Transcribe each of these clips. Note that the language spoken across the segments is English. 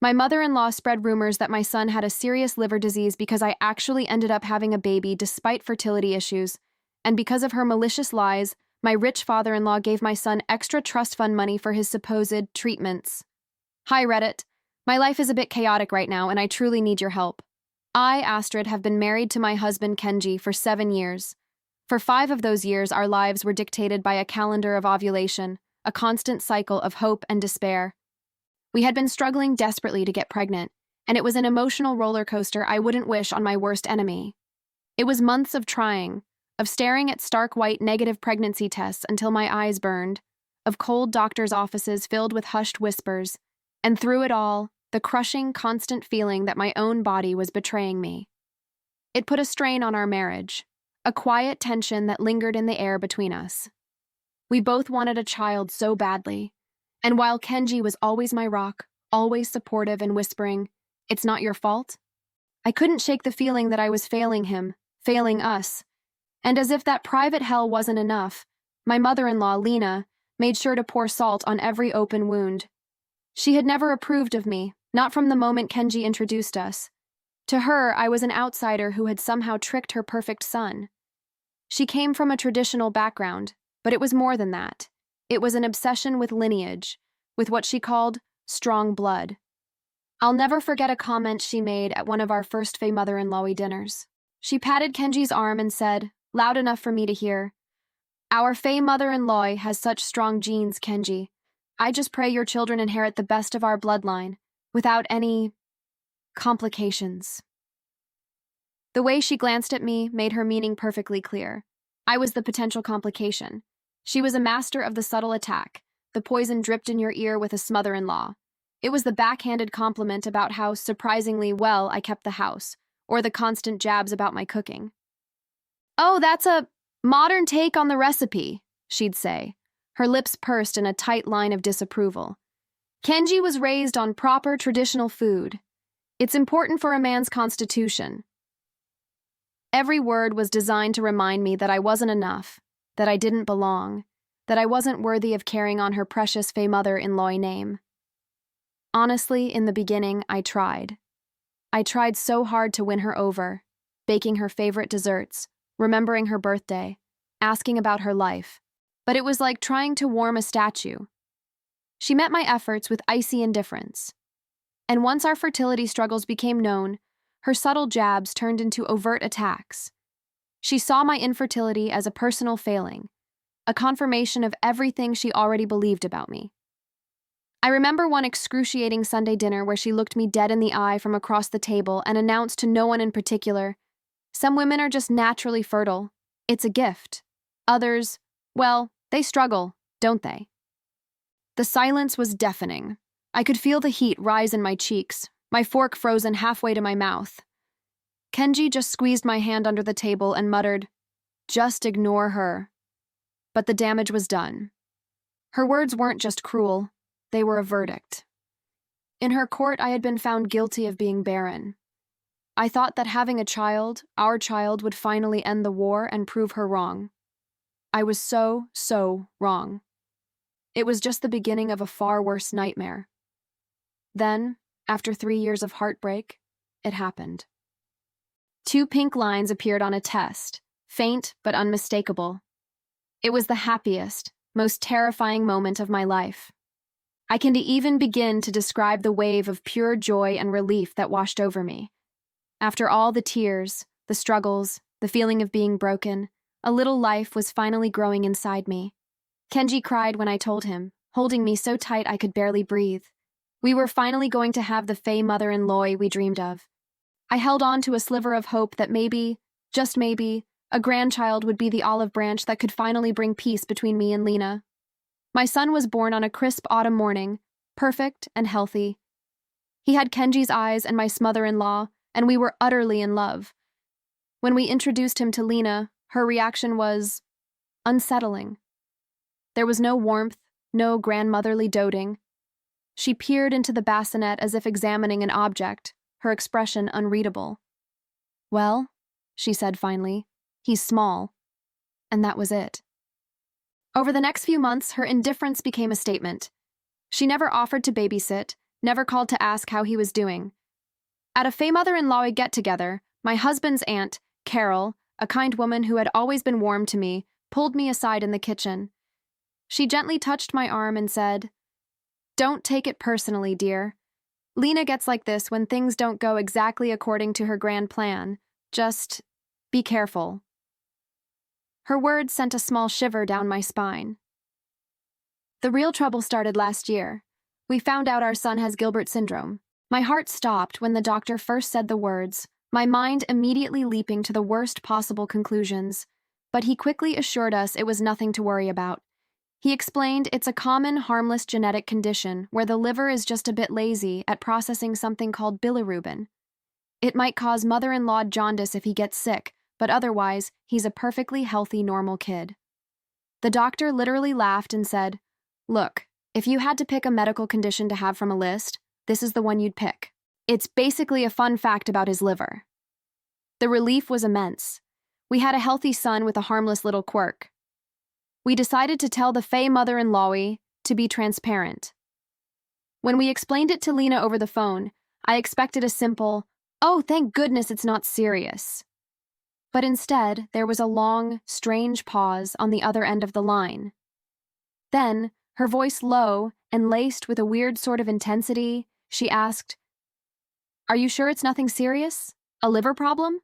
My mother-in-law spread rumors that my son had a serious liver disease because I actually ended up having a baby despite fertility issues, and because of her malicious lies, my rich father-in-law gave my son extra trust fund money for his supposed treatments. Hi, Reddit. My life is a bit chaotic right now, and I truly need your help. I, Astrid, have been married to my husband Kenji for 7 years. For 5 of those years, our lives were dictated by a calendar of ovulation, a constant cycle of hope and despair. We had been struggling desperately to get pregnant, and it was an emotional roller coaster I wouldn't wish on my worst enemy. It was months of trying, of staring at stark white negative pregnancy tests until my eyes burned, of cold doctors' offices filled with hushed whispers, and through it all, the crushing, constant feeling that my own body was betraying me. It put a strain on our marriage, a quiet tension that lingered in the air between us. We both wanted a child so badly, and while Kenji was always my rock, always supportive and whispering, "It's not your fault," I couldn't shake the feeling that I was failing him, failing us. And as if that private hell wasn't enough, my mother-in-law, Lena, made sure to pour salt on every open wound. She had never approved of me, not from the moment Kenji introduced us. To her, I was an outsider who had somehow tricked her perfect son. She came from a traditional background, but it was more than that. It was an obsession with lineage, with what she called strong blood. I'll never forget a comment she made at one of our first Faye mother-in-law dinners. She patted Kenji's arm and said, loud enough for me to hear, "Our Faye mother-in-law has such strong genes, Kenji. I just pray your children inherit the best of our bloodline, without any complications." The way she glanced at me made her meaning perfectly clear. I was the potential complication. She was a master of the subtle attack, the poison dripped in your ear with a smother-in-law. It was the backhanded compliment about how surprisingly well I kept the house, or the constant jabs about my cooking. "Oh, that's a modern take on the recipe," she'd say, her lips pursed in a tight line of disapproval. "Kenji was raised on proper traditional food. It's important for a man's constitution." Every word was designed to remind me that I wasn't enough, that I didn't belong, that I wasn't worthy of carrying on her precious Faye mother-in-law name. Honestly, in the beginning, I tried. I tried so hard to win her over, baking her favorite desserts, remembering her birthday, asking about her life. But it was like trying to warm a statue. She met my efforts with icy indifference. And once our fertility struggles became known, her subtle jabs turned into overt attacks. She saw my infertility as a personal failing, a confirmation of everything she already believed about me. I remember one excruciating Sunday dinner where she looked me dead in the eye from across the table and announced to no one in particular, "Some women are just naturally fertile. It's a gift. Others, well, they struggle, don't they?" The silence was deafening. I could feel the heat rise in my cheeks, my fork frozen halfway to my mouth. Kenji just squeezed my hand under the table and muttered, "Just ignore her." But the damage was done. Her words weren't just cruel, they were a verdict. In her court, I had been found guilty of being barren. I thought that having a child, our child, would finally end the war and prove her wrong. I was so wrong. It was just the beginning of a far worse nightmare. Then, after 3 years of heartbreak, it happened. 2 pink lines appeared on a test, faint but unmistakable. It was the happiest, most terrifying moment of my life. I can even begin to describe the wave of pure joy and relief that washed over me. After all the tears, the struggles, the feeling of being broken, a little life was finally growing inside me. Kenji cried when I told him, holding me so tight I could barely breathe. We were finally going to have the Faye mother-in-law we dreamed of. I held on to a sliver of hope that maybe, just maybe, a grandchild would be the olive branch that could finally bring peace between me and Lena. My son was born on a crisp autumn morning, perfect and healthy. He had Kenji's eyes and my mother-in-law, and we were utterly in love. When we introduced him to Lena, her reaction was unsettling. There was no warmth, no grandmotherly doting. She peered into the bassinet as if examining an object, her expression unreadable. "Well," she said finally, "he's small." And that was it. Over the next few months, her indifference became a statement. She never offered to babysit, never called to ask how he was doing. At a Fey mother-in-law get-together, my husband's aunt, Carol, a kind woman who had always been warm to me, pulled me aside in the kitchen. She gently touched my arm and said, "Don't take it personally, dear. Lena gets like this when things don't go exactly according to her grand plan. Just be careful." Her words sent a small shiver down my spine. The real trouble started last year. We found out our son has Gilbert syndrome. My heart stopped when the doctor first said the words, my mind immediately leaping to the worst possible conclusions. But he quickly assured us it was nothing to worry about. He explained it's a common, harmless genetic condition where the liver is just a bit lazy at processing something called bilirubin. It might cause mother-in-law jaundice if he gets sick, but otherwise, he's a perfectly healthy, normal kid. The doctor literally laughed and said, "Look, if you had to pick a medical condition to have from a list, this is the one you'd pick. It's basically a fun fact about his liver." The relief was immense. We had a healthy son with a harmless little quirk. We decided to tell the Fey mother-in-law to be transparent. When we explained it to Lena over the phone, I expected a simple, "Oh, thank goodness it's not serious." But instead, there was a long, strange pause on the other end of the line. Then, her voice low and laced with a weird sort of intensity, she asked, "Are you sure it's nothing serious? A liver problem?"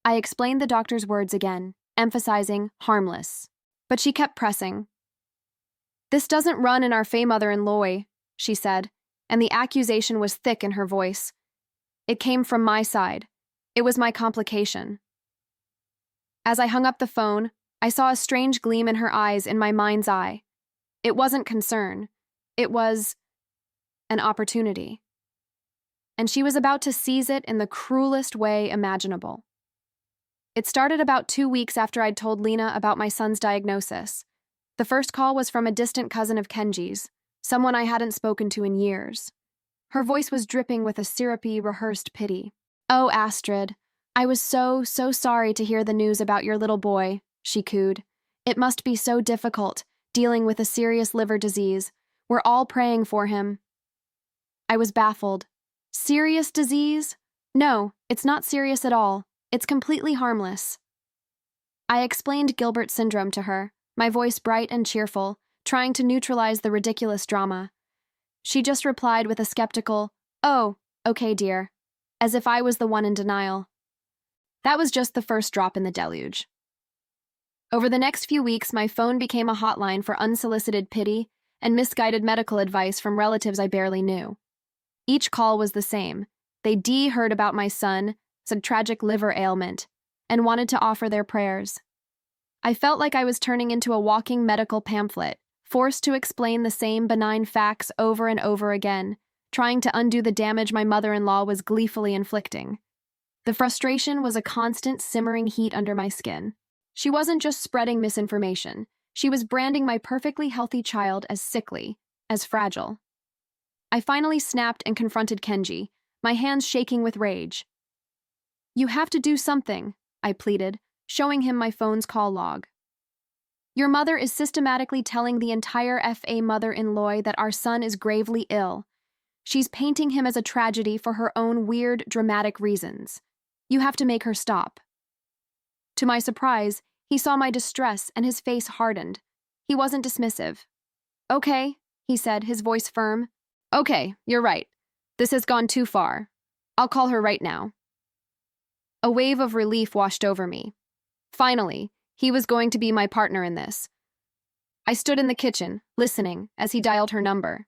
I explained the doctor's words again, emphasizing harmless. But she kept pressing. "This doesn't run in our Fey mother-in-law," she said, and the accusation was thick in her voice. It came from my side. It was my complication. As I hung up the phone, I saw a strange gleam in her eyes in my mind's eye. It wasn't concern. It was an opportunity. And she was about to seize it in the cruelest way imaginable. It started about 2 weeks after I'd told Lena about my son's diagnosis. The first call was from a distant cousin of Kenji's, someone I hadn't spoken to in years. Her voice was dripping with a syrupy, rehearsed pity. "Oh, Astrid, I was so sorry to hear the news about your little boy," she cooed. "It must be so difficult, dealing with a serious liver disease. We're all praying for him." I was baffled. Serious disease? No, it's not serious at all. It's completely harmless. I explained Gilbert syndrome to her, my voice bright and cheerful, trying to neutralize the ridiculous drama. She just replied with a skeptical, "Oh, okay, dear," as if I was the one in denial. That was just the first drop in the deluge. Over the next few weeks, my phone became a hotline for unsolicited pity and misguided medical advice from relatives I barely knew. Each call was the same. They'd heard about my son, some tragic liver ailment, and wanted to offer their prayers. I felt like I was turning into a walking medical pamphlet, forced to explain the same benign facts over and over again, trying to undo the damage my mother-in-law was gleefully inflicting. The frustration was a constant simmering heat under my skin. She wasn't just spreading misinformation. She was branding my perfectly healthy child as sickly, as fragile. I finally snapped and confronted Kenji, my hands shaking with rage. "You have to do something," I pleaded, showing him my phone's call log. "Your mother is systematically telling the entire FA mother-in-law that our son is gravely ill. She's painting him as a tragedy for her own weird, dramatic reasons. You have to make her stop." To my surprise, he saw my distress and his face hardened. He wasn't dismissive. "Okay," he said, his voice firm. "Okay, you're right. This has gone too far. I'll call her right now." A wave of relief washed over me. Finally, he was going to be my partner in this. I stood in the kitchen, listening, as he dialed her number.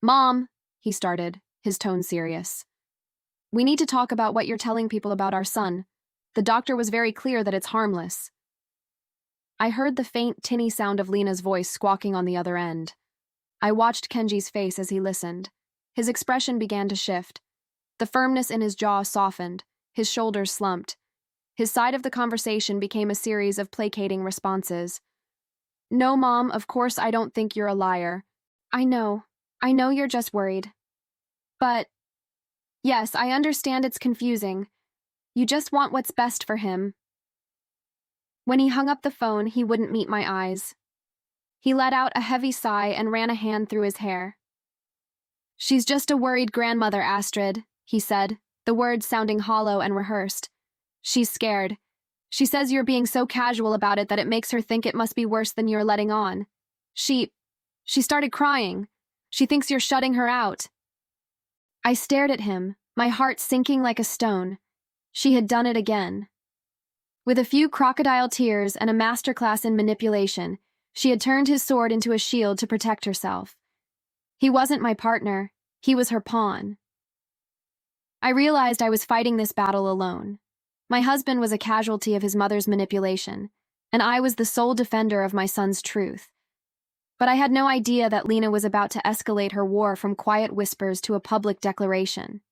"Mom," he started, his tone serious. "We need to talk about what you're telling people about our son. The doctor was very clear that it's harmless." I heard the faint, tinny sound of Lena's voice squawking on the other end. I watched Kenji's face as he listened. His expression began to shift. The firmness in his jaw softened. His shoulders slumped. His side of the conversation became a series of placating responses. "No, Mom, of course I don't think you're a liar. I know you're just worried. But, yes, I understand it's confusing. You just want what's best for him." When he hung up the phone, he wouldn't meet my eyes. He let out a heavy sigh and ran a hand through his hair. She's just a worried grandmother, Astrid, he said, the words sounding hollow and rehearsed. She's scared. She says you're being so casual about it that it makes her think it must be worse than you're letting on. She started crying. She thinks you're shutting her out. I stared at him, my heart sinking like a stone. She had done it again. With a few crocodile tears and a masterclass in manipulation, she had turned his sword into a shield to protect herself. He wasn't my partner. He was her pawn. I realized I was fighting this battle alone. My husband was a casualty of his mother's manipulation, and I was the sole defender of my son's truth. But I had no idea that Lena was about to escalate her war from quiet whispers to a public declaration.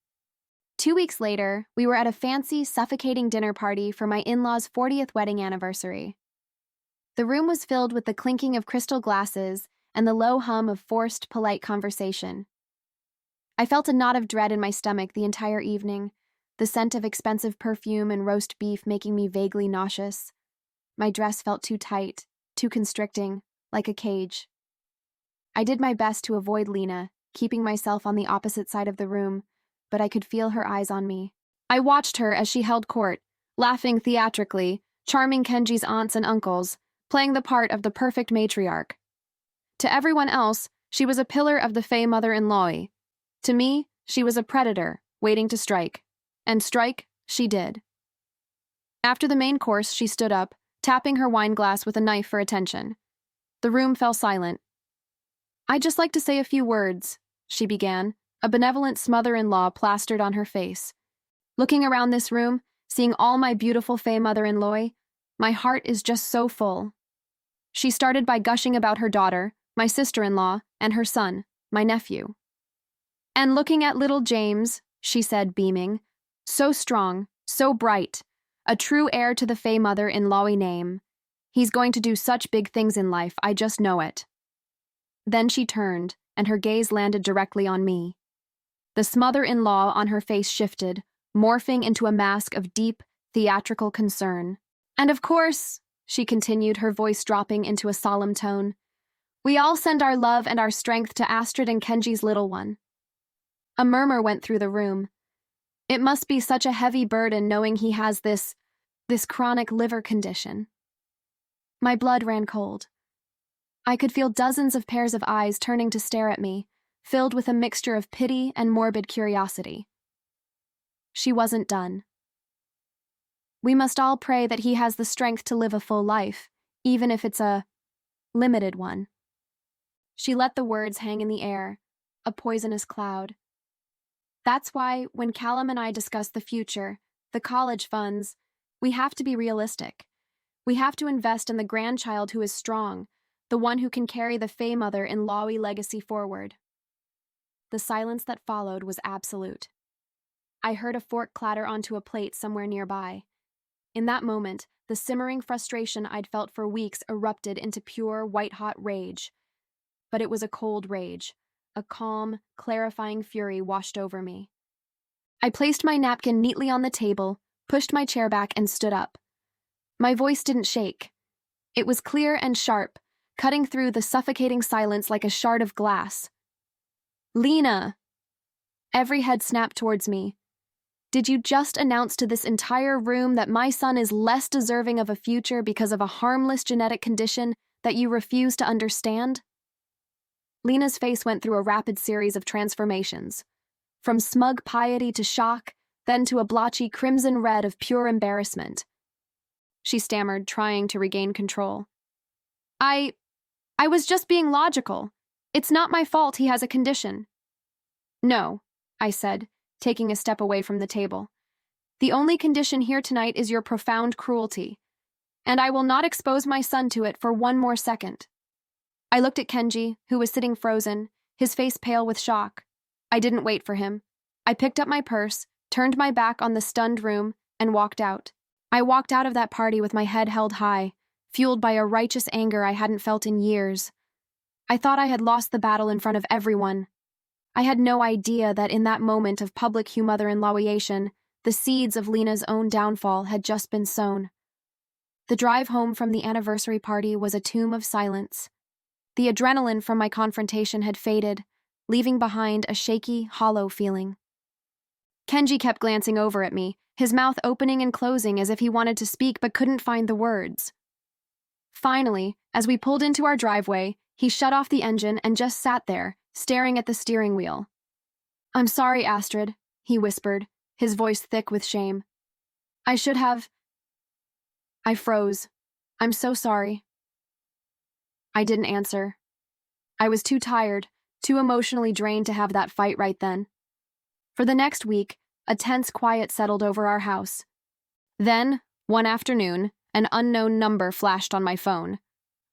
2 weeks later, we were at a fancy, suffocating dinner party for my in-laws' 40th wedding anniversary. The room was filled with the clinking of crystal glasses and the low hum of forced, polite conversation. I felt a knot of dread in my stomach the entire evening, the scent of expensive perfume and roast beef making me vaguely nauseous. My dress felt too tight, too constricting, like a cage. I did my best to avoid Lena, keeping myself on the opposite side of the room, but I could feel her eyes on me. I watched her as she held court, laughing theatrically, charming Kenji's aunts and uncles, playing the part of the perfect matriarch. To everyone else, she was a pillar of the Fey mother-in-law. To me, she was a predator, waiting to strike. And strike, she did. After the main course, she stood up, tapping her wine glass with a knife for attention. The room fell silent. "I'd just like to say a few words," she began, a benevolent smother-in-law plastered on her face. Looking around this room, seeing all my beautiful Fey mother-in-law, my heart is just so full. She started by gushing about her daughter, my sister-in-law, and her son, my nephew. "And looking at little James," she said, beaming, "so strong, so bright, a true heir to the Fey mother-in-law name. He's going to do such big things in life, I just know it." Then she turned, and her gaze landed directly on me. The smother-in-law on her face shifted, morphing into a mask of deep, theatrical concern. "And of course," she continued, her voice dropping into a solemn tone, "we all send our love and our strength to Astrid and Kenji's little one." A murmur went through the room. It must be such a heavy burden knowing he has this chronic liver condition. My blood ran cold. I could feel dozens of pairs of eyes turning to stare at me, filled with a mixture of pity and morbid curiosity. She wasn't done. "We must all pray that he has the strength to live a full life, even if it's a limited one." She let the words hang in the air, a poisonous cloud. That's why, when Callum and I discuss the future, the college funds, we have to be realistic. We have to invest in the grandchild who is strong, the one who can carry the Fey mother-in-law legacy forward. The silence that followed was absolute. I heard a fork clatter onto a plate somewhere nearby. In that moment, the simmering frustration I'd felt for weeks erupted into pure, white-hot rage. But it was a cold rage. A calm, clarifying fury washed over me. I placed my napkin neatly on the table, pushed my chair back, and stood up. My voice didn't shake. It was clear and sharp, cutting through the suffocating silence like a shard of glass. "Lena!" Every head snapped towards me. "Did you just announce to this entire room that my son is less deserving of a future because of a harmless genetic condition that you refuse to understand?" Lena's face went through a rapid series of transformations, from smug piety to shock, then to a blotchy crimson red of pure embarrassment. She stammered, trying to regain control. I was just being logical. It's not my fault he has a condition." "No," I said, taking a step away from the table. "The only condition here tonight is your profound cruelty, and I will not expose my son to it for one more second." I looked at Kenji, who was sitting frozen, his face pale with shock. I didn't wait for him. I picked up my purse, turned my back on the stunned room, and walked out. I walked out of that party with my head held high, fueled by a righteous anger I hadn't felt in years. I thought I had lost the battle in front of everyone. I had no idea that in that moment of public humother-in-lawation, the seeds of Lena's own downfall had just been sown. The drive home from the anniversary party was a tomb of silence. The adrenaline from my confrontation had faded, leaving behind a shaky, hollow feeling. Kenji kept glancing over at me, his mouth opening and closing as if he wanted to speak but couldn't find the words. Finally, as we pulled into our driveway, he shut off the engine and just sat there, staring at the steering wheel. "I'm sorry, Astrid," he whispered, his voice thick with shame. "I should have—" I froze. "I'm so sorry." I didn't answer. I was too tired, too emotionally drained to have that fight right then. For the next week, a tense quiet settled over our house. Then, one afternoon, an unknown number flashed on my phone.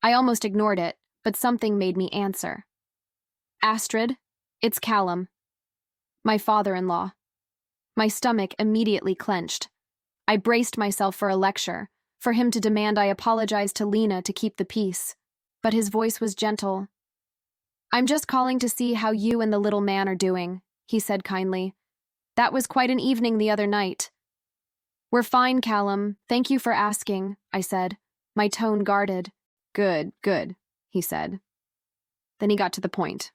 I almost ignored it, but something made me answer. "Astrid, it's Callum." My father-in-law. My stomach immediately clenched. I braced myself for a lecture, for him to demand I apologize to Lena to keep the peace. But his voice was gentle. "I'm just calling to see how you and the little man are doing," he said kindly. "That was quite an evening the other night." "We're fine, Callum. Thank you for asking," I said, my tone guarded. Good, he said. Then he got to the point.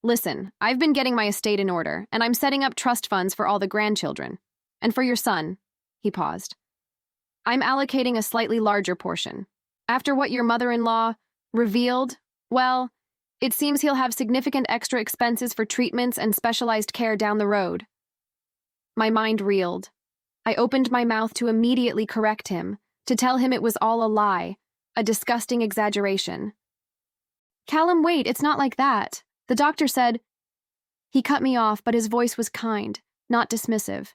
"Listen, I've been getting my estate in order, and I'm setting up trust funds for all the grandchildren. And for your son," he paused. "I'm allocating a slightly larger portion. After what your mother-in-law revealed, well, it seems he'll have significant extra expenses for treatments and specialized care down the road." My mind reeled. I opened my mouth to immediately correct him, to tell him it was all a lie, a disgusting exaggeration. "Callum, wait, it's not like that. The doctor said—" He cut me off, but his voice was kind, not dismissive.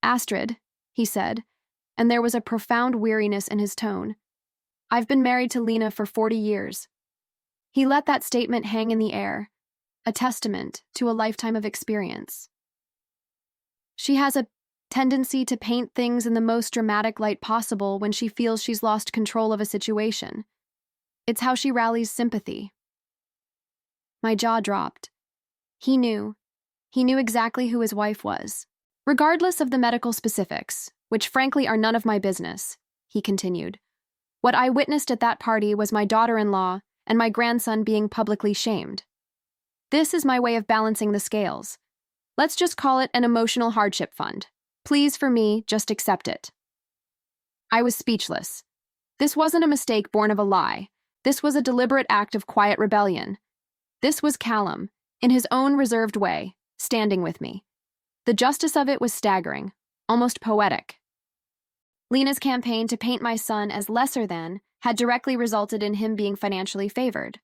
"Astrid," he said, and there was a profound weariness in his tone. "I've been married to Lena for 40 years. He let that statement hang in the air, a testament to a lifetime of experience. She has a tendency to paint things in the most dramatic light possible when she feels she's lost control of a situation. It's how she rallies sympathy." My jaw dropped. He knew. He knew exactly who his wife was. "Regardless of the medical specifics, which frankly are none of my business," he continued, "what I witnessed at that party was my daughter-in-law and my grandson being publicly shamed. This is my way of balancing the scales. Let's just call it an emotional hardship fund. Please, for me, just accept it." I was speechless. This wasn't a mistake born of a lie. This was a deliberate act of quiet rebellion. This was Callum, in his own reserved way, standing with me. The justice of it was staggering, almost poetic. Lena's campaign to paint my son as lesser than had directly resulted in him being financially favored.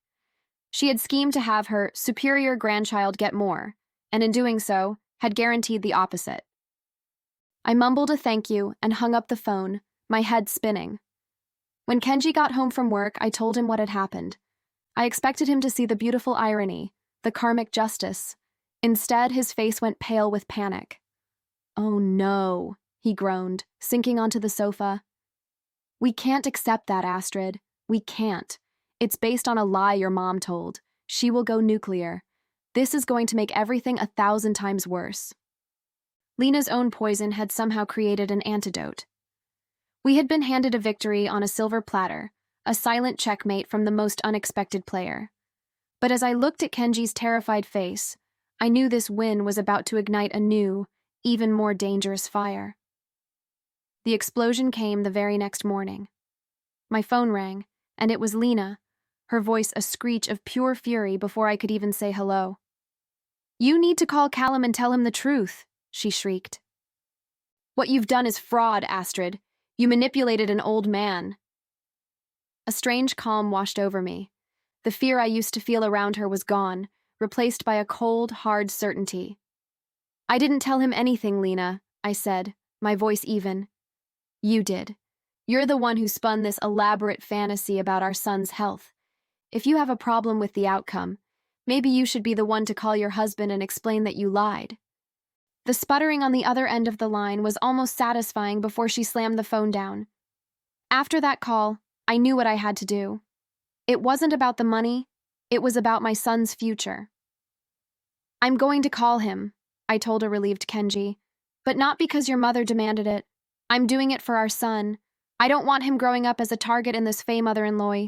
She had schemed to have her superior grandchild get more, and in doing so, had guaranteed the opposite. I mumbled a thank you and hung up the phone, my head spinning. When Kenji got home from work, I told him what had happened. I expected him to see the beautiful irony, the karmic justice. Instead, his face went pale with panic. "Oh no," he groaned, sinking onto the sofa. "We can't accept that, Astrid. We can't. It's based on a lie your mom told. She will go nuclear. This is going to make everything 1,000 times worse." Lena's own poison had somehow created an antidote. We had been handed a victory on a silver platter, a silent checkmate from the most unexpected player. But as I looked at Kenji's terrified face, I knew this win was about to ignite a new, even more dangerous fire. The explosion came the very next morning. My phone rang, and it was Lena, her voice a screech of pure fury before I could even say hello. "You need to call Callum and tell him the truth," she shrieked. "What you've done is fraud, Astrid. You manipulated an old man." A strange calm washed over me. The fear I used to feel around her was gone, replaced by a cold, hard certainty. "I didn't tell him anything, Lena," I said, my voice even. "You did. You're the one who spun this elaborate fantasy about our son's health. If you have a problem with the outcome, maybe you should be the one to call your husband and explain that you lied." The sputtering on the other end of the line was almost satisfying before she slammed the phone down. After that call, I knew what I had to do. It wasn't about the money, it was about my son's future. "I'm going to call him," I told a relieved Kenji, "but not because your mother demanded it. I'm doing it for our son. I don't want him growing up as a target in this fey mother-in-law.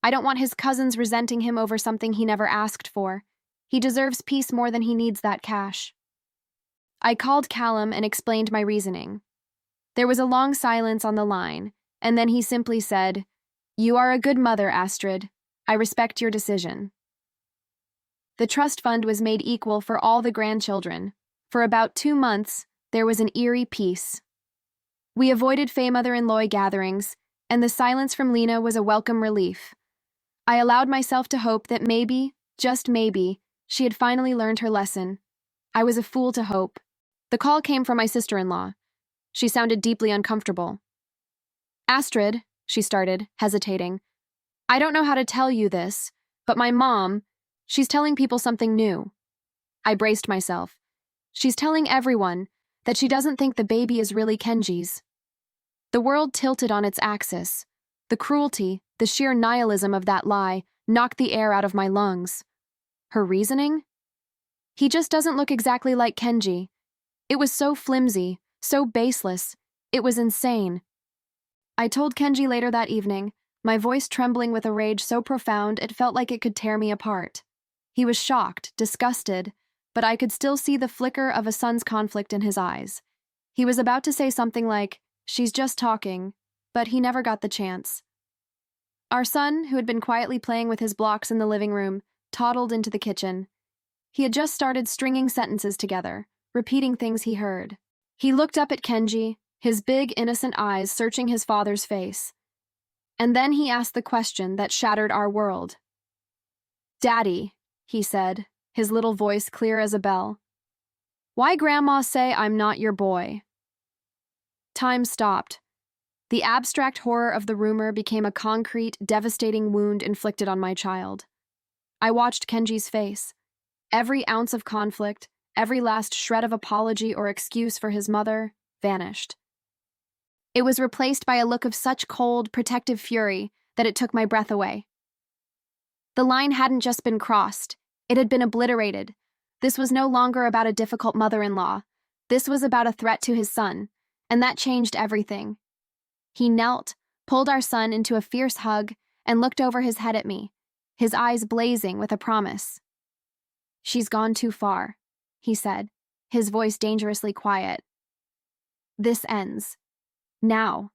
I don't want his cousins resenting him over something he never asked for. He deserves peace more than he needs that cash. I called Callum and explained my reasoning. There was a long silence on the line, and then he simply said, "You are a good mother, Astrid. I respect your decision." The trust fund was made equal for all the grandchildren. For about 2 months, there was an eerie peace. We avoided Faye mother-in-law gatherings, and the silence from Lena was a welcome relief. I allowed myself to hope that maybe, just maybe, she had finally learned her lesson. I was a fool to hope. The call came from my sister-in-law. She sounded deeply uncomfortable. "Astrid," she started, hesitating, "I don't know how to tell you this, but my mom, she's telling people something new." I braced myself. She's telling everyone that she doesn't think the baby is really Kenji's. The world tilted on its axis. The cruelty, the sheer nihilism of that lie knocked the air out of my lungs. Her reasoning? He just doesn't look exactly like Kenji. It was so flimsy, so baseless. It was insane. I told Kenji later that evening, my voice trembling with a rage so profound it felt like it could tear me apart. He was shocked, disgusted, but I could still see the flicker of a son's conflict in his eyes. He was about to say something like, "She's just talking," but he never got the chance. Our son, who had been quietly playing with his blocks in the living room, toddled into the kitchen. He had just started stringing sentences together, repeating things he heard. He looked up at Kenji, his big, innocent eyes searching his father's face. And then he asked the question that shattered our world. "Daddy," he said, his little voice clear as a bell, "why Grandma say I'm not your boy?" Time stopped. The abstract horror of the rumor became a concrete, devastating wound inflicted on my child. I watched Kenji's face. Every ounce of conflict, every last shred of apology or excuse for his mother, vanished. It was replaced by a look of such cold, protective fury that it took my breath away. The line hadn't just been crossed, it had been obliterated. This was no longer about a difficult mother-in-law. This was about a threat to his son, and that changed everything. He knelt, pulled our son into a fierce hug, and looked over his head at me, his eyes blazing with a promise. "She's gone too far," he said, his voice dangerously quiet. "This ends. Now."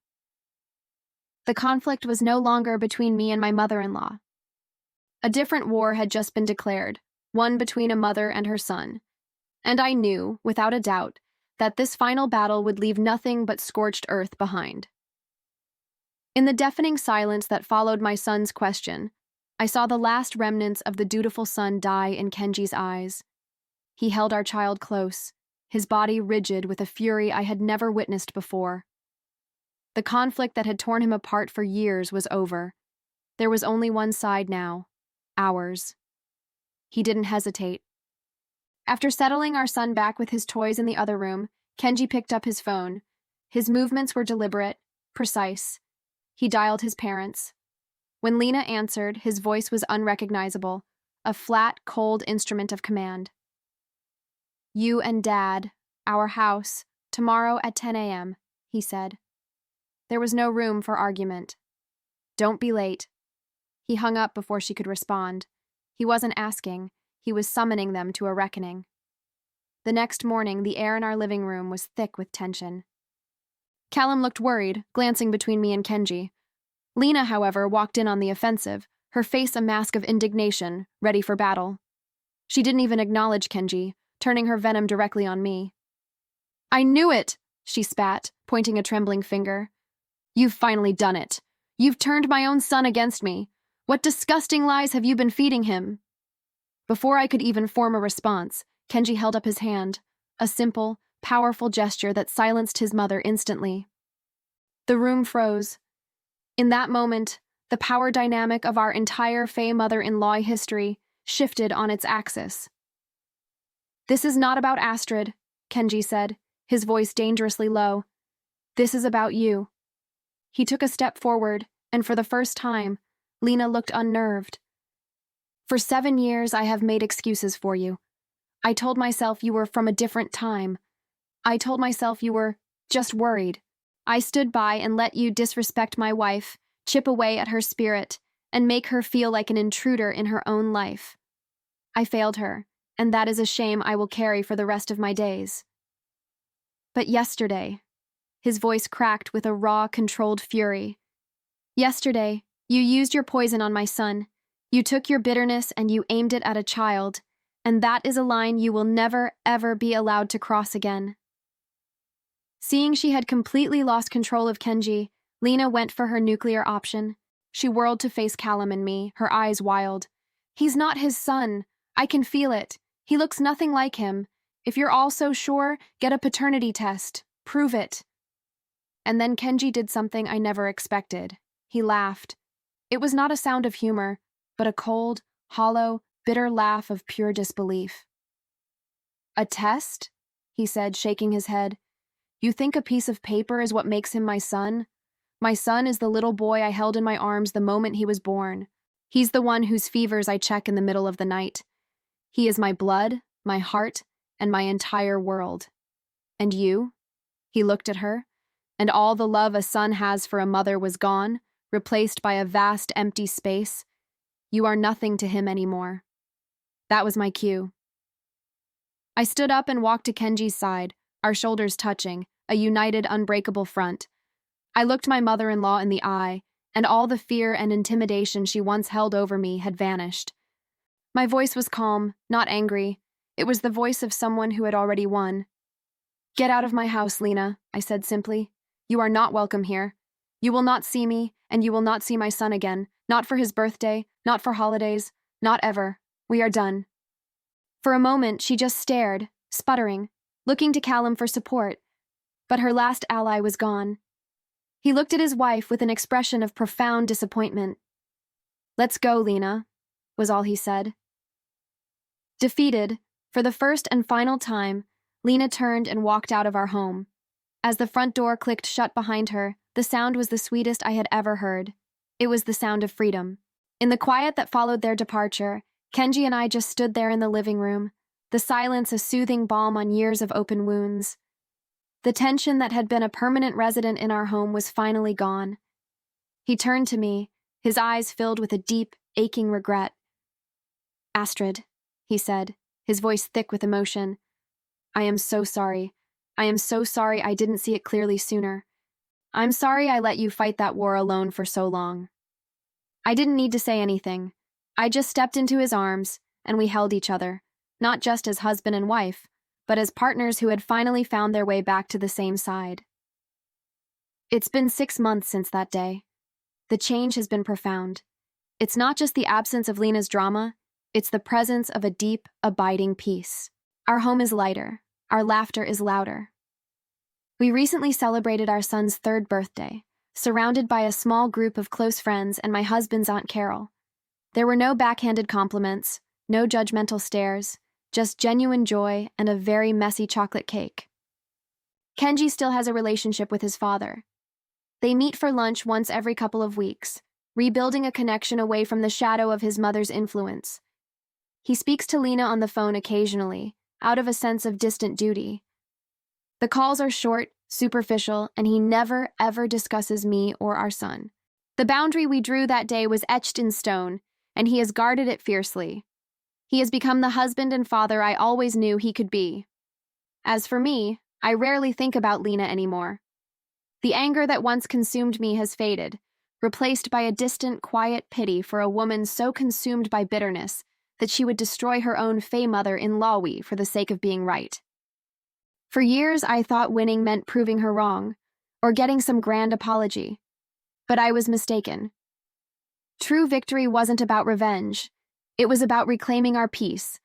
The conflict was no longer between me and my mother-in-law. A different war had just been declared, one between a mother and her son. And I knew, without a doubt, that this final battle would leave nothing but scorched earth behind. In the deafening silence that followed my son's question, I saw the last remnants of the dutiful son die in Kenji's eyes. He held our child close, his body rigid with a fury I had never witnessed before. The conflict that had torn him apart for years was over. There was only one side now, ours. He didn't hesitate. After settling our son back with his toys in the other room, Kenji picked up his phone. His movements were deliberate, precise. He dialed his parents. When Lena answered, his voice was unrecognizable, a flat, cold instrument of command. "You and Dad, our house, tomorrow at 10 a.m., he said. There was no room for argument. "Don't be late." He hung up before she could respond. He wasn't asking, he was summoning them to a reckoning. The next morning, the air in our living room was thick with tension. Callum looked worried, glancing between me and Kenji. Lena, however, walked in on the offensive, her face a mask of indignation, ready for battle. She didn't even acknowledge Kenji, turning her venom directly on me. "I knew it!" she spat, pointing a trembling finger. "You've finally done it. You've turned my own son against me. What disgusting lies have you been feeding him?" Before I could even form a response, Kenji held up his hand, a simple, powerful gesture that silenced his mother instantly. The room froze. In that moment, the power dynamic of our entire Faye mother-in-law history shifted on its axis. "This is not about Astrid," Kenji said, his voice dangerously low. "This is about you." He took a step forward, and for the first time, Lena looked unnerved. "For 7 years, I have made excuses for you. I told myself you were from a different time. I told myself you were just worried. I stood by and let you disrespect my wife, chip away at her spirit, and make her feel like an intruder in her own life. I failed her, and that is a shame I will carry for the rest of my days. But yesterday, his voice cracked with a raw, controlled fury. Yesterday, you used your poison on my son. You took your bitterness and you aimed it at a child, and that is a line you will never, ever be allowed to cross again. Seeing she had completely lost control of Kenji, Lena went for her nuclear option. She whirled to face Callum and me, her eyes wild. He's not his son. I can feel it. He looks nothing like him. If you're all so sure, get a paternity test. Prove it. And then Kenji did something I never expected. He laughed. It was not a sound of humor, but a cold, hollow, bitter laugh of pure disbelief. A test? He said, shaking his head. You think a piece of paper is what makes him my son? My son is the little boy I held in my arms the moment he was born. He's the one whose fevers I check in the middle of the night. He is my blood, my heart, and my entire world. And you? He looked at her, and all the love a son has for a mother was gone, replaced by a vast empty space. You are nothing to him anymore. That was my cue. I stood up and walked to Kenji's side, our shoulders touching, a united, unbreakable front. I looked my mother-in-law in the eye, and all the fear and intimidation she once held over me had vanished. My voice was calm, not angry. It was the voice of someone who had already won. Get out of my house, Lena, I said simply. You are not welcome here. You will not see me, and you will not see my son again. Not for his birthday, not for holidays, not ever. We are done. For a moment, she just stared, sputtering, looking to Callum for support. But her last ally was gone. He looked at his wife with an expression of profound disappointment. Let's go, Lena, was all he said. Defeated, for the first and final time, Lena turned and walked out of our home. As the front door clicked shut behind her, the sound was the sweetest I had ever heard. It was the sound of freedom. In the quiet that followed their departure, Kenji and I just stood there in the living room, the silence a soothing balm on years of open wounds. The tension that had been a permanent resident in our home was finally gone. He turned to me, his eyes filled with a deep, aching regret. Astrid, he said, his voice thick with emotion. I am so sorry. I am so sorry I didn't see it clearly sooner. I'm sorry I let you fight that war alone for so long. I didn't need to say anything. I just stepped into his arms, and we held each other, not just as husband and wife, but as partners who had finally found their way back to the same side. It's been 6 months since that day. The change has been profound. It's not just the absence of Lena's drama, it's the presence of a deep, abiding peace. Our home is lighter. Our laughter is louder. We recently celebrated our son's 3rd birthday, surrounded by a small group of close friends and my husband's Aunt Carol. There were no backhanded compliments, no judgmental stares, just genuine joy and a very messy chocolate cake. Kenji still has a relationship with his father. They meet for lunch once every couple of weeks, rebuilding a connection away from the shadow of his mother's influence. He speaks to Lena on the phone occasionally, out of a sense of distant duty. The calls are short, superficial, and he never, ever discusses me or our son. The boundary we drew that day was etched in stone, and he has guarded it fiercely. He has become the husband and father I always knew he could be. As for me, I rarely think about Lena anymore. The anger that once consumed me has faded, replaced by a distant, quiet pity for a woman so consumed by bitterness that she would destroy her own fey mother in Lawi for the sake of being right. For years, I thought winning meant proving her wrong, or getting some grand apology. But I was mistaken. True victory wasn't about revenge. It was about reclaiming our peace.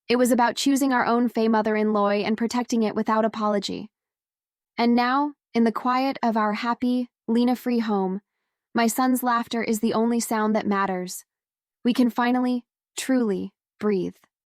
It was about choosing our own fey mother-in-law and protecting it without apology. And now, in the quiet of our happy, Lena-free home, my son's laughter is the only sound that matters. We can finally, truly, breathe.